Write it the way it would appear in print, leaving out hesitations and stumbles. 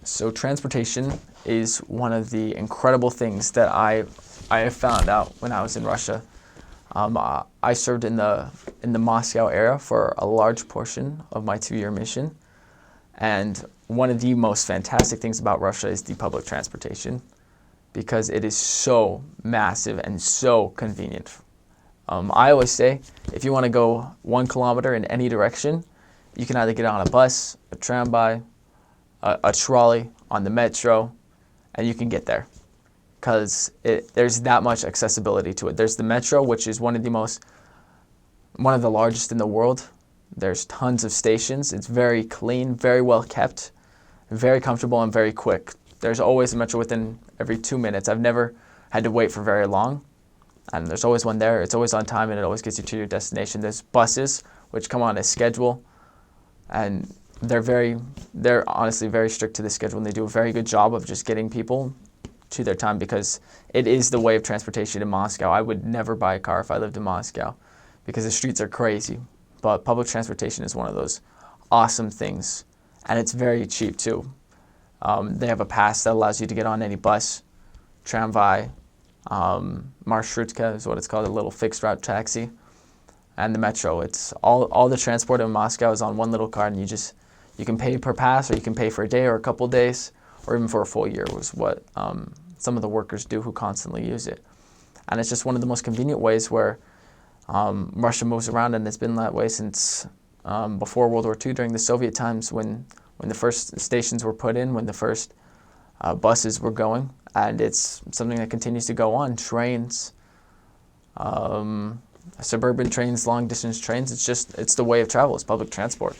So transportation is one of the incredible things that I have found out when I was in Russia. I served in the Moscow area for a large portion of my 2-year mission, and one of the most fantastic things about Russia is the public transportation because it is so massive and so convenient. I always say if you want to go 1 kilometer in any direction, you can either get on a bus, a tramway, a trolley, on the metro, and you can get there because there's that much accessibility to it. There's the metro, which is one of the largest in the world. There's tons of stations. It's very clean, very well kept, very comfortable, and very quick. There's always a metro within every 2 minutes. I've never had to wait for very long, and there's always one there. It's always on time, and it always gets you to your destination. There's buses, which come on a schedule, and they're honestly very strict to the schedule, and they do a very good job of just getting people to their time because it is the way of transportation in Moscow. I would never buy a car if I lived in Moscow because the streets are crazy, but public transportation is one of those awesome things, and it's very cheap too. They have a pass that allows you to get on any bus, tramway, marshrutka is what it's called, a little fixed route taxi, and the metro. It's all the transport in Moscow is on one little card, and you can pay per pass, or you can pay for a day or a couple days, or even for a full year was what some of the workers do who constantly use it. And it's just one of the most convenient ways where Russia moves around, and it's been that way since before World War II, during the Soviet times when the first stations were put in, when the first buses were going, and it's something that continues to go on. Trains, suburban trains, long distance trains, it's the way of travel, it's public transport.